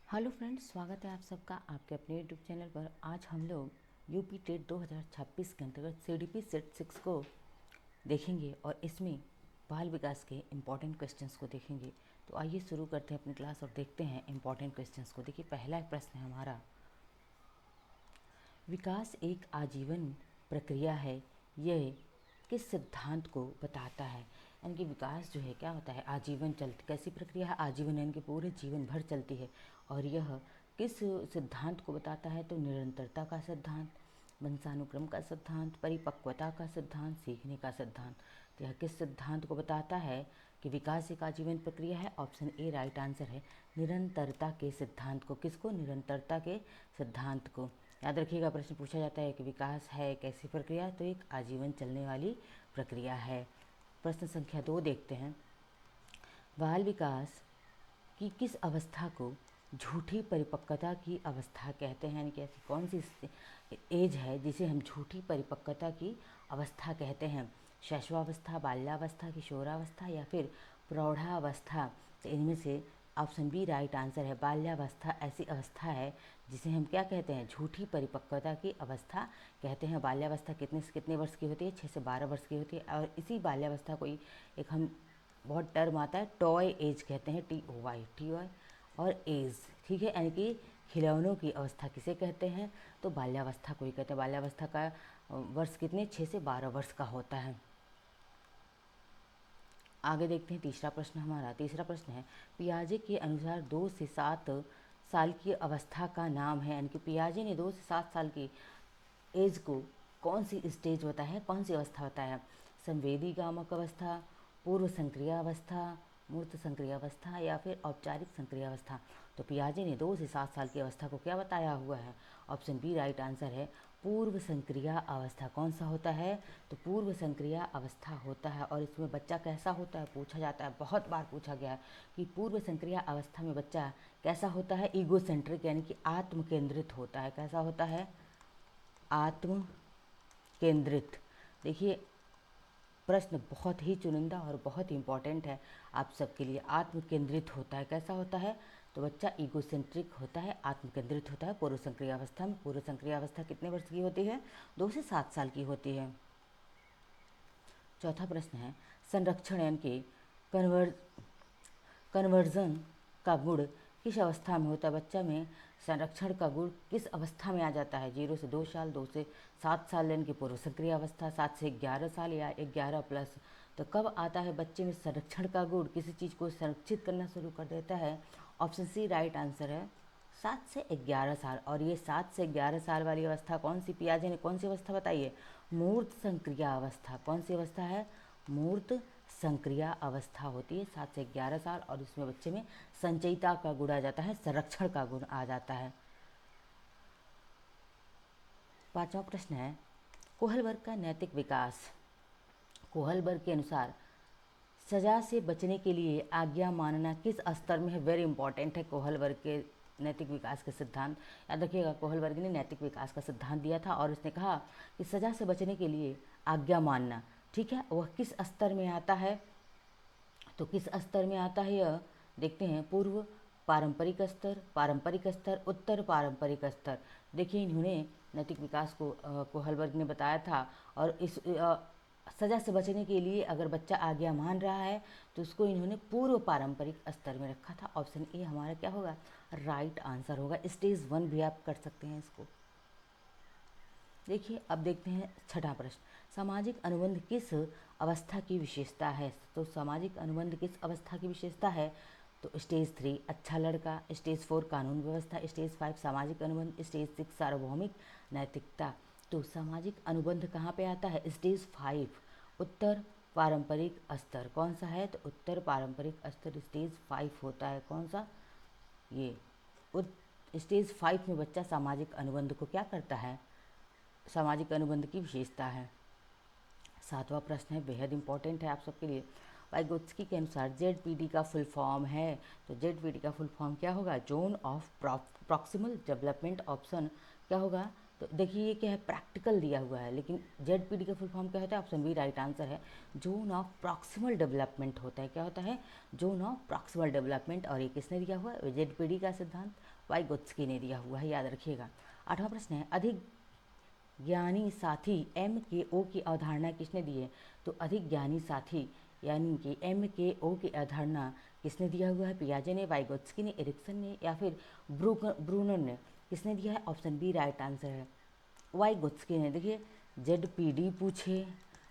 Hello friends, स्वागत है आप सबका आपके अपने यूट्यूब चैनल पर। आज हम लोग यूपी टेट 2026 के अंतर्गत सीडीपी सेट 6 को देखेंगे और इसमें बाल विकास के इम्पॉर्टेंट क्वेश्चंस को देखेंगे। तो आइए शुरू करते हैं अपनी क्लास और देखते हैं इम्पॉर्टेंट क्वेश्चंस को। देखिए, पहला प्रश्न है हमारा, विकास एक आजीवन प्रक्रिया है, यह किस सिद्धांत को बताता है। यानी कि विकास जो है क्या होता है, आजीवन चलती कैसी प्रक्रिया है, आजीवन यानी कि पूरे जीवन भर चलती है। और यह किस सिद्धांत को बताता है, तो निरंतरता का सिद्धांत, वंशानुक्रम का सिद्धांत, परिपक्वता का सिद्धांत, सीखने का सिद्धांत। तो यह किस सिद्धांत को बताता है कि विकास एक आजीवन प्रक्रिया है। ऑप्शन ए राइट आंसर है, निरंतरता के सिद्धांत को। किसको? निरंतरता के सिद्धांत को। याद रखिएगा, प्रश्न पूछा जाता है कि विकास है कैसी प्रक्रिया, तो एक आजीवन चलने वाली प्रक्रिया है। प्रश्न संख्या 2 देखते हैं, बाल विकास की किस अवस्था को झूठी परिपक्वता की अवस्था कहते हैं। यानी कि ऐसी कौन सी एज है जिसे हम झूठी परिपक्वता की अवस्था कहते हैं। शैशवावस्था, बाल्यावस्था, किशोरावस्था या फिर प्रौढ़ावस्था। तो इनमें से ऑप्शन बी राइट आंसर है, बाल्यावस्था ऐसी अवस्था है जिसे हम क्या कहते हैं, झूठी परिपक्वता की अवस्था कहते हैं। बाल्यावस्था कितने से कितने वर्ष की होती है? 6 से 12 वर्ष की होती है। और इसी बाल्यावस्था को एक हम बहुत टर्म आता है, टॉय एज कहते हैं, TOY और एज, ठीक है। यानी कि खिलौनों की अवस्था किसे कहते हैं, तो बाल्यावस्था को ही कहते हैं। बाल्यावस्था का वर्ष कितने? 6 से 12 वर्ष का होता है। आगे देखते हैं तीसरा प्रश्न हमारा। तीसरा प्रश्न है, पियाजे के अनुसार 2 से 7 साल की अवस्था का नाम है। यानी कि पियाजे ने 2 से 7 साल की एज को कौन सी स्टेज बताया है, कौन सी अवस्था बताया है? संवेदी गामक अवस्था, पूर्व संक्रियावस्था, मूर्त संक्रियावस्था या फिर औपचारिक संक्रियावस्था। तो पियाजे ने 2 से 7 साल की अवस्था को क्या बताया हुआ है? ऑप्शन बी राइट आंसर है, पूर्व संक्रिया अवस्था। कौन सा होता है? तो पूर्व संक्रिया अवस्था होता है। और इसमें बच्चा कैसा होता है पूछा जाता है, बहुत बार पूछा गया है कि पूर्व संक्रिया अवस्था में बच्चा कैसा होता है? ईगो सेंट्रिक यानी कि आत्म केंद्रित होता है। कैसा होता है? आत्म केंद्रित। देखिए, प्रश्न बहुत ही चुनिंदा और बहुत इंपॉर्टेंट है आप सबके लिए। आत्म केंद्रित होता है, कैसा होता है? तो बच्चा ईगोसेंट्रिक होता है, आत्म केंद्रित होता है पूर्व संक्रियावस्था में। पूर्व संक्रियावस्था कितने वर्ष की होती है? 2 से 7 साल की होती है। चौथा प्रश्न है, संरक्षण यानी कि कन्वर्जन का गुण किस अवस्था में होता है? बच्चा में संरक्षण का गुण किस अवस्था में आ जाता है? 0 से 2 साल, 2 से 7 साल यानी कि पूर्व सक्रिय अवस्था, 7 से 11 साल या 11 प्लस। तो कब आता है बच्चे में संरक्षण का गुण? किसी चीज़ को संरक्षित करना शुरू कर देता है। ऑप्शन सी राइट आंसर है, 7 से 11 साल। और ये 7 से 11 साल वाली अवस्था कौन सी? पियाजे ने कौन सी अवस्था बताई है? मूर्त संक्रिया अवस्था। कौन सी अवस्था है? मूर्त संक्रिया अवस्था होती है 7 से 11 साल। और इसमें बच्चे में संचयिता का गुण आ जाता है, संरक्षण का गुण आ जाता है। पांचवा प्रश्न है, कोहलबर्ग का नैतिक विकास। कोहलबर्ग के अनुसार सजा से बचने के लिए आज्ञा मानना किस स्तर में है? वेरी इंपॉर्टेंट है कोहलबर्ग के नैतिक विकास के सिद्धांत। याद रखिएगा, कोहलबर्ग ने नैतिक विकास का सिद्धांत दिया था और उसने कहा कि सजा से बचने के लिए आज्ञा मानना, ठीक है, वह किस स्तर में आता है? तो किस स्तर में आता है यह देखते हैं। पूर्व पारंपरिक स्तर, पारंपरिक स्तर, उत्तर पारंपरिक स्तर। देखिए, इन्होंने नैतिक विकास को कोहलबर्ग ने बताया था। और इस सजा से बचने के लिए अगर बच्चा आज्ञा मान रहा है तो उसको इन्होंने पूर्व पारंपरिक स्तर में रखा था। ऑप्शन ए हमारा क्या होगा? राइट आंसर होगा। स्टेज 1 भी आप कर सकते हैं इसको। देखिए, अब देखते हैं छठा प्रश्न, सामाजिक अनुबंध किस अवस्था की विशेषता है? तो सामाजिक अनुबंध किस अवस्था की विशेषता है? तो स्टेज 3 अच्छा लड़का, स्टेज 4 कानून व्यवस्था, स्टेज 5 सामाजिक अनुबंध, स्टेज 6 सार्वभौमिक नैतिकता। तो सामाजिक अनुबंध कहाँ पे आता है? स्टेज 5 उत्तर पारंपरिक स्तर। कौन सा है? तो उत्तर पारंपरिक स्तर स्टेज 5 होता है। कौन सा? ये स्टेज 5 में बच्चा सामाजिक अनुबंध को क्या करता है? सामाजिक अनुबंध की विशेषता है। सातवां प्रश्न है, बेहद इंपॉर्टेंट है आप सबके लिए। वाइगोत्स्की के अनुसार ZPD का फुल फॉर्म है। तो ZPD का फुल फॉर्म क्या होगा? Zone of proximal development. Option क्या होगा? तो देखिए ये क्या है, प्रैक्टिकल दिया हुआ है, लेकिन ZPD का फुल फॉर्म क्या होता है? ऑप्शन बी राइट आंसर है, जोन ऑफ प्रॉक्सिमल डेवलपमेंट होता है। क्या होता है? Zone of proximal development. और ये किसने दिया हुआ है? ZPD का सिद्धांत वाइगोत्स्की ने दिया हुआ है, याद रखिएगा। 8वां प्रश्न है, अधिक ज्ञानी साथी MKO की अवधारणा किसने दी है? तो अधिक ज्ञानी साथी यानी कि MKO की अवधारणा किसने दिया हुआ है? पियाजे ने, वाइगोत्स्की ने, एरिक्सन ने, या फिर ब्रूनर ने? किसने दिया है? ऑप्शन बी राइट आंसर है, वाइगोत्स्की ने। देखिए ZPD पूछे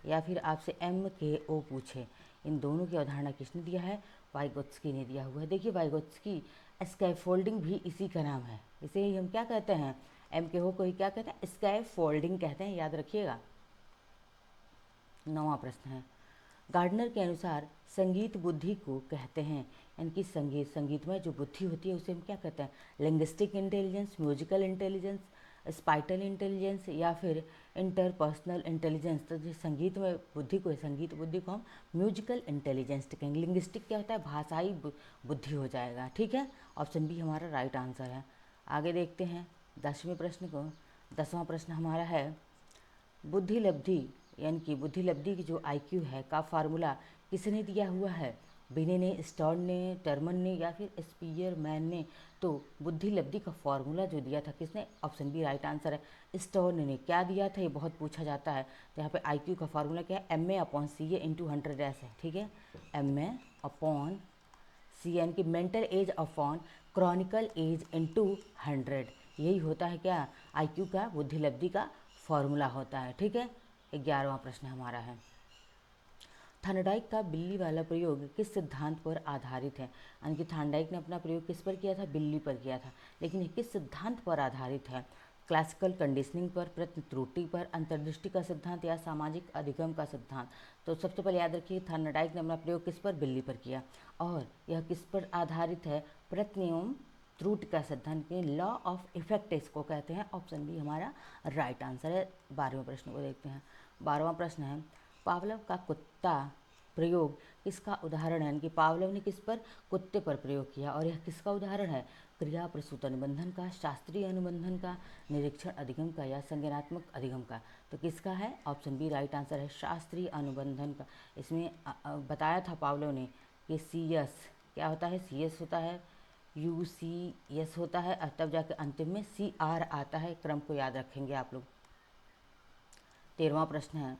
या फिर आपसे MKO पूछे, इन दोनों की अवधारणा किसने दिया है? वाइगोत्स्की ने दिया हुआ है। देखिए वाइगोत्स्की, स्कैफोल्डिंग भी इसी का नाम है, इसे ही हम क्या कहते हैं? MKO को ही क्या कहते हैं? स्कैफोल्डिंग कहते हैं, याद रखिएगा। 9वां प्रश्न है, गार्डनर के अनुसार संगीत बुद्धि को कहते हैं, यानी कि संगीत में जो बुद्धि होती है उसे हम क्या कहते हैं? Linguistic intelligence, musical intelligence, spatial intelligence, या फिर इंटरपर्सनल इंटेलिजेंस। तो जो संगीत में बुद्धि को, संगीत बुद्धि को हम म्यूजिकल इंटेलिजेंस कहेंगे। लिंग्विस्टिक क्या होता है? भाषाई बुद्धि हो जाएगा, ठीक है। ऑप्शन बी हमारा राइट आंसर है। आगे देखते हैं 10वें प्रश्न को। 10वां प्रश्न हमारा है, बुद्धि लब्धि यानी कि बुद्धि लब्धि की जो IQ है का फार्मूला किसने दिया हुआ है? बिने ने, स्टर्न ने, टर्मन ने, या फिर स्पीयरमैन ने? तो बुद्धि लब्धि का फार्मूला जो दिया था किसने? ऑप्शन बी राइट आंसर है, स्टर्न ने। क्या दिया था? ये बहुत पूछा जाता है। तो यहाँ पे IQ का फार्मूला क्या है? MA/CA/100 है, ठीक है। MA/CA यानी कि mental age upon chronical age into 100, यही होता है क्या? IQ का, बुद्धि लब्धि का फॉर्मूला होता है, ठीक है। 11वां प्रश्न हमारा है, थॉर्नडाइक का बिल्ली वाला प्रयोग किस सिद्धांत पर आधारित है? यानी कि थॉर्नडाइक ने अपना प्रयोग किस पर किया था? बिल्ली पर किया था, लेकिन ये किस सिद्धांत पर आधारित है? क्लासिकल कंडीशनिंग पर, प्रश्न त्रुटि पर, अंतर्दृष्टि का सिद्धांत, या सामाजिक अधिगम का सिद्धांत? तो सबसे पहले याद रखिए, थॉर्नडाइक ने अपना प्रयोग किस पर? बिल्ली पर किया। और यह किस पर आधारित है? प्रत्यय एवं त्रुटि का सिद्धांत के लॉ ऑफ इफेक्ट इसको कहते हैं। ऑप्शन बी हमारा राइट आंसर है। 12वें प्रश्न को देखते हैं। 12वां प्रश्न है, पावलव का कुत्ता प्रयोग किसका उदाहरण है? यानी कि पावलव ने किस पर? कुत्ते पर प्रयोग किया। और यह किसका उदाहरण है? क्रिया प्रसूत अनुबंधन का, शास्त्रीय अनुबंधन का, निरीक्षण अधिगम का, या संज्ञानात्मक अधिगम का? तो किसका है? ऑप्शन बी राइट आंसर है, शास्त्रीय अनुबंधन का। इसमें बताया था पावलव ने कि CS क्या होता है? CS होता है, UCS होता है, और तब जाके अंतिम में CR आता है। क्रम को याद रखेंगे आप लोग। 13वां प्रश्न है,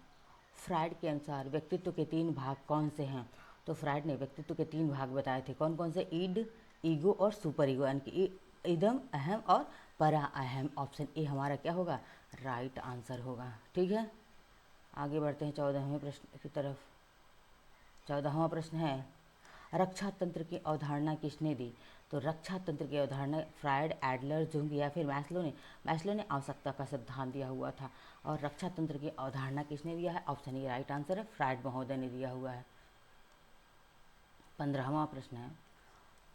फ्राइड के अनुसार व्यक्तित्व के 3 भाग कौन से हैं? तो फ्राइड ने व्यक्तित्व के 3 भाग बताए थे, कौन कौन से? ईड, ईगो और सुपर ईगो, यानी कि इदम, अहम और परा अहम। ऑप्शन ए हमारा क्या होगा? राइट आंसर होगा, ठीक है। आगे बढ़ते हैं 14वें प्रश्न की तरफ। 14वां प्रश्न है, रक्षा तंत्र की अवधारणा किसने दी? तो रक्षा तंत्र की अवधारणा फ्रायड, एडलर, जुंग, या फिर मैस्लो ने आवश्यकता का सिद्धांत दिया हुआ था। और रक्षा तंत्र की अवधारणा किसने दिया है? ऑप्शन ए राइट आंसर है, फ्रायड महोदय ने दिया हुआ है। 15वां प्रश्न है,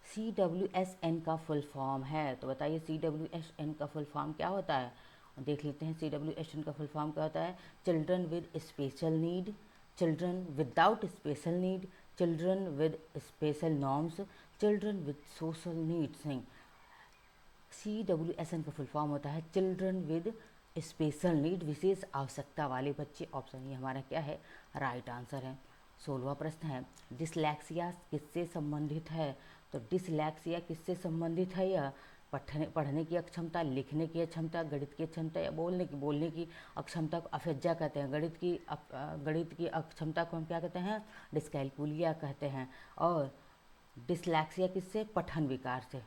CWSN का फुल फॉर्म है, तो बताइए CWSN का फुल फॉर्म क्या होता है? देख लेते हैं CWSN का फुल फॉर्म क्या होता है। Children with special need, children without special need, children with special norms, children with social needs. नहीं, CWSN का फुल फॉर्म होता है चिल्ड्रन विद स्पेशल नीड, विशेष आवश्यकता वाले बच्चे। ऑप्शन ये हमारा क्या है? राइट आंसर है। 16वां प्रश्न है, डिसलैक्सिया किससे संबंधित है? तो डिसलैक्सिया किससे संबंधित है? यह पढ़ने की अक्षमता, लिखने की अक्षमता, गणित की अक्षमता, या बोलने की अक्षमता को अफज्जा कहते हैं। गणित की अक्षमता को हम क्या कहते हैं? डिस्कैलकुलिया कहते हैं। और डिसलैक्सिया किससे? पठन विकार से,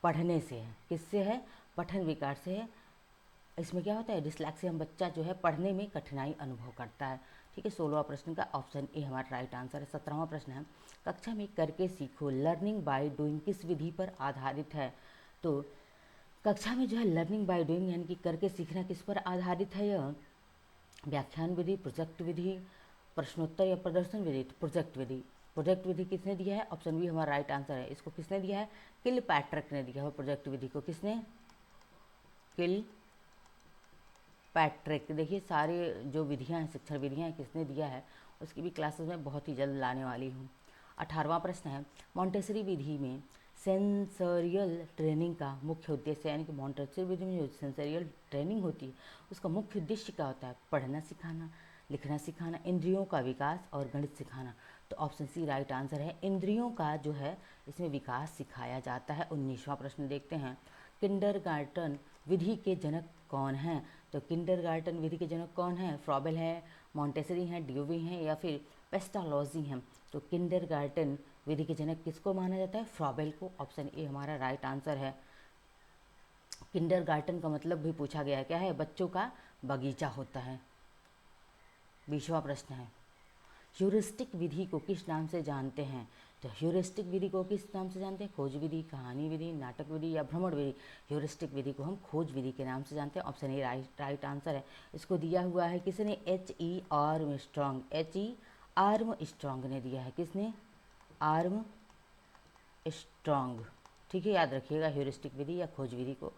पढ़ने से है। किससे है? पठन विकार से है। इसमें क्या होता है? डिसलैक्सिया में बच्चा जो है पढ़ने में कठिनाई अनुभव करता है, ठीक है। 16वां प्रश्न का ऑप्शन ए हमारा राइट आंसर है। 17वां प्रश्न है, कक्षा में करके सीखो लर्निंग बाय डूइंग किस विधि पर आधारित है? तो कक्षा में जो है लर्निंग बाय डूइंग यानी कि करके सीखना किस पर आधारित है? यह व्याख्यान विधि, प्रोजेक्ट विधि, प्रश्नोत्तर या प्रदर्शन विधि? तो प्रोजेक्ट विधि। प्रोजेक्ट विधि किसने दिया है? ऑप्शन बी हमारा राइट आंसर है। इसको किसने दिया है? किल पैट्रिक ने दिया है। प्रोजेक्ट विधि को किसने? किल पैट्रिक। देखिए सारे जो विधियां हैं, शिक्षण विधियां हैं, किसने दिया है, उसकी भी क्लासेस में बहुत ही जल्द लाने वाली हूँ। 18वां प्रश्न है, मॉन्टेसरी विधि में सेंसरियल ट्रेनिंग का मुख्य उद्देश्य, यानी कि मॉन्टेसरी विधि में जो सेंसरियल ट्रेनिंग होती है उसका मुख्य उद्देश्य क्या होता है? पढ़ना सिखाना, लिखना सिखाना, इंद्रियों का विकास और गणित सिखाना। तो ऑप्शन सी राइट आंसर है, इंद्रियों का जो है इसमें विकास सिखाया जाता है। 19वां प्रश्न देखते हैं, किंडरगार्टन विधि के जनक कौन हैं? तो किंडरगार्टन विधि के जनक कौन हैं? फ्रॉबेल हैं, मॉन्टेसरी हैं, ड्यूवी हैं या फिर पेस्टालॉजी हैं? तो किंडरगार्टन विधि के जनक किसको माना जाता है? फ्रॉबेल को। ऑप्शन ए हमारा राइट आंसर है। किंडरगार्टन का मतलब भी पूछा गया है, क्या है? बच्चों का बगीचा होता है। 20वां प्रश्न है, ह्यूरिस्टिक विधि को किस नाम से जानते हैं? तो ह्यूरिस्टिक विधि को किस नाम से जानते हैं? खोज विधि, कहानी विधि, नाटक विधि या भ्रमण विधि? ह्यूरिस्टिक विधि को हम खोज विधि के नाम से जानते हैं। ऑप्शन ए राइट आंसर है। इसको दिया हुआ है किसने? H.E. Armstrong, H.E. आर्मस्ट्रॉन्ग ने दिया है। किसने? आर्मस्ट्रॉन्ग। ठीक है, याद रखिएगा ह्यूरिस्टिक विधि या खोज विधि को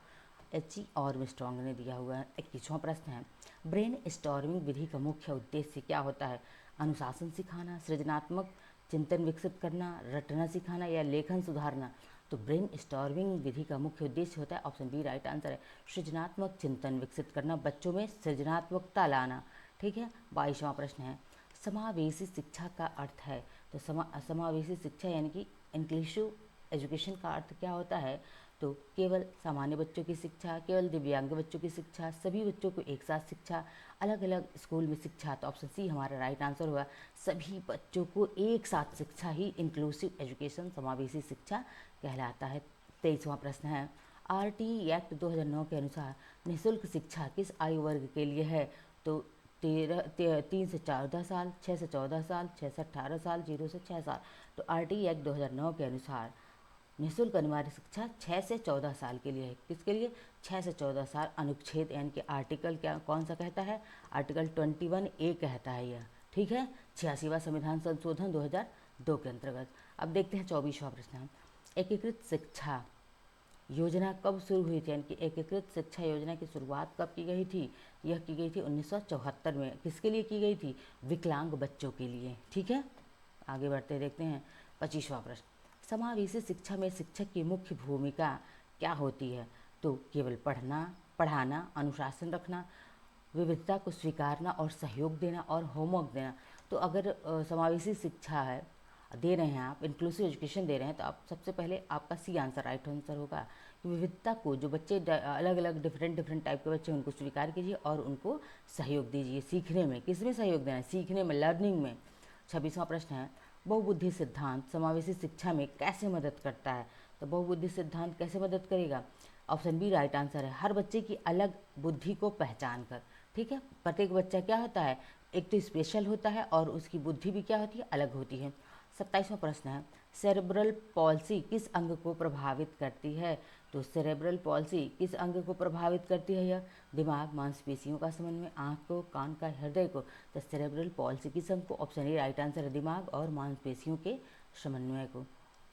H.E. आर्मस्ट्रॉन्ग ने दिया हुआ है। 21वां प्रश्न है, ब्रेन स्टॉर्मिंग विधि का मुख्य उद्देश्य क्या होता है? अनुशासन सिखाना, सृजनात्मक चिंतन विकसित करना, रटना सिखाना या लेखन सुधारना? तो ब्रेन स्टॉर्मिंग विधि का मुख्य उद्देश्य होता है, ऑप्शन बी राइट आंसर है, सृजनात्मक चिंतन विकसित करना, बच्चों में सृजनात्मकता लाना। ठीक है, 22वां प्रश्न है, समावेशी शिक्षा का अर्थ है? तो समावेशी शिक्षा यानी कि इंक्लूसिव एजुकेशन का अर्थ क्या होता है? तो केवल सामान्य बच्चों की शिक्षा, केवल दिव्यांग बच्चों की शिक्षा, सभी बच्चों को एक साथ शिक्षा, अलग अलग स्कूल में शिक्षा। तो ऑप्शन सी हमारा राइट आंसर होगा, सभी बच्चों को एक साथ शिक्षा ही इंक्लूसिव एजुकेशन, समावेशी शिक्षा कहलाता है। 23वां प्रश्न है, RTE एक्ट 2009 के अनुसार निःशुल्क शिक्षा किस आयु वर्ग के लिए है? तो 3 से 14 साल, 6 से 14 साल, 6 से 18 साल, 0 से 6 साल। तो RTE एक्ट 2009 के अनुसार निःशुल्क अनिवार्य शिक्षा 6 से 14 साल के लिए है। किसके लिए? 6 से 14 साल। अनुच्छेद यानी कि आर्टिकल क्या कौन सा कहता है? आर्टिकल 21A कहता है यह। ठीक है, 86वां संविधान संशोधन 2002 के अंतर्गत। अब देखते हैं 24वां प्रश्न, एकीकृत शिक्षा योजना कब शुरू हुई थी? यानी कि एकीकृत शिक्षा योजना की शुरुआत कब की गई थी? यह की गई थी 1974 में। किसके लिए की गई थी? विकलांग बच्चों के लिए। ठीक है, आगे बढ़ते देखते हैं 25वां प्रश्न, समावेशी शिक्षा में शिक्षक की मुख्य भूमिका क्या होती है? तो केवल पढ़ाना, अनुशासन रखना, विविधता को स्वीकारना और सहयोग देना और होमवर्क देना। तो अगर समावेशी शिक्षा है दे रहे हैं, आप इंक्लूसिव एजुकेशन दे रहे हैं, तो आप सबसे पहले आपका सी आंसर राइट आंसर होगा कि विविधता को, जो बच्चे अलग अलग डिफरेंट टाइप के बच्चे उनको स्वीकार कीजिए और उनको सहयोग दीजिए सीखने में। किस में सहयोग देना है? सीखने में, लर्निंग में। 26वां प्रश्न है, बहुबुद्धि सिद्धांत समावेशी शिक्षा में कैसे मदद करता है? तो बहुबुद्धि सिद्धांत कैसे मदद करेगा? ऑप्शन बी राइट आंसर है, हर बच्चे की अलग बुद्धि को पहचान कर। ठीक है, प्रत्येक बच्चा क्या होता है? एक तो स्पेशल होता है और उसकी बुद्धि भी क्या होती है? अलग होती है। 27वां प्रश्न है, सेरेब्रल पॉल्सी किस अंग को प्रभावित करती है? तो सेरेब्रल पॉल्सी किस अंग को प्रभावित करती है? यह दिमाग, मांसपेशियों का समन्वय, आँख को, कान का, हृदय को। तो सेरेब्रल पॉल्सी किस अंग को? ऑप्शन ए राइट आंसर है, दिमाग और मांसपेशियों के समन्वय को।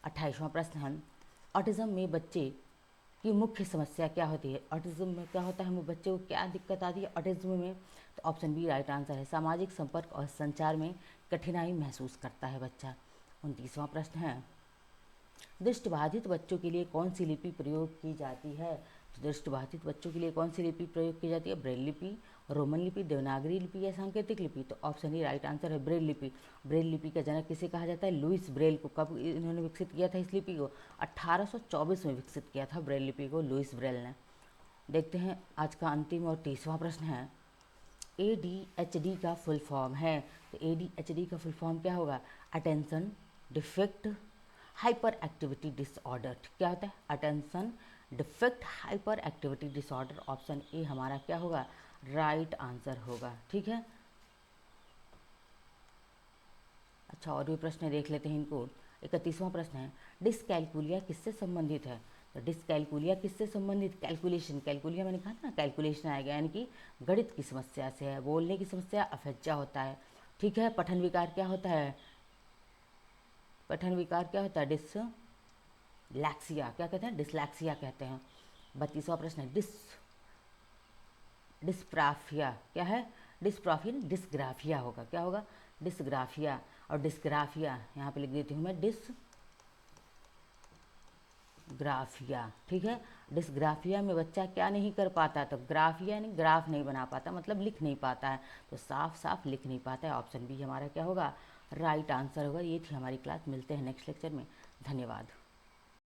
28वां प्रश्न है, ऑटिज्म में बच्चे की मुख्य समस्या क्या होती है? ऑटिज्म में क्या होता है? बच्चे को क्या दिक्कत आती है ऑटिज्म में? तो ऑप्शन बी राइट आंसर है, सामाजिक संपर्क और संचार में कठिनाई महसूस करता है बच्चा। 29वां प्रश्न है, दृष्टिबाधित बच्चों के लिए कौन सी लिपि प्रयोग की जाती है? तो दृष्टिबाधित बच्चों के लिए कौन सी लिपि प्रयोग की जाती है? ब्रेल लिपि, रोमन लिपि, देवनागरी लिपि या सांकेतिक लिपि? तो ऑप्शन ए राइट आंसर है, ब्रेल लिपि। ब्रेल लिपि का जनक किसे कहा जाता है? लुइस ब्रेल को। कब इन्होंने विकसित किया था इस लिपि को? 1824 में विकसित किया था ब्रेल लिपि को लुइस ब्रेल ने। देखते हैं आज का अंतिम और 30वां प्रश्न है, ADHD का फुल फॉर्म है? तो ADHD का फुल फॉर्म क्या होगा? Attention defect hyper activity disorder. क्या होता है? Attention defect hyper activity disorder. Option A हमारा क्या होगा? राइट आंसर होगा। ठीक है, अच्छा और भी प्रश्न देख लेते हैं इनको। 31वां प्रश्न है, डिसकैलकुलिया किससे संबंधित है? तो डिसकैलकुलिया किससे संबंधित? कैलकुलेशन, कैलकुलिया मैंने कहा था ना, कैलकुलेशन आएगा, यानी कि गणित की समस्या से है। बोलने की समस्या अफज्जा होता है। ठीक है, पठन विकार क्या होता है? पठन विकार क्या होता है? डिसलैक्सिया। क्या कहते हैं? डिसलैक्सिया कहते हैं। 32वां प्रश्न है, डिस्प्राफिया क्या है? डिस्प्राफिया डिस्ग्राफिया होगा। क्या होगा? डिस्ग्राफिया। और डिस्ग्राफिया यहाँ पे लिख देती हूँ मैं, डिस्ग्राफिया, ठीक है। डिस्ग्राफिया में बच्चा क्या नहीं कर पाता, तो ग्राफिया यानी ग्राफ नहीं बना पाता, मतलब लिख नहीं पाता है, तो साफ साफ लिख नहीं पाता है। ऑप्शन बी हमारा क्या होगा, राइट आंसर होगा। ये थी हमारी क्लास, मिलते हैं नेक्स्ट लेक्चर में। धन्यवाद।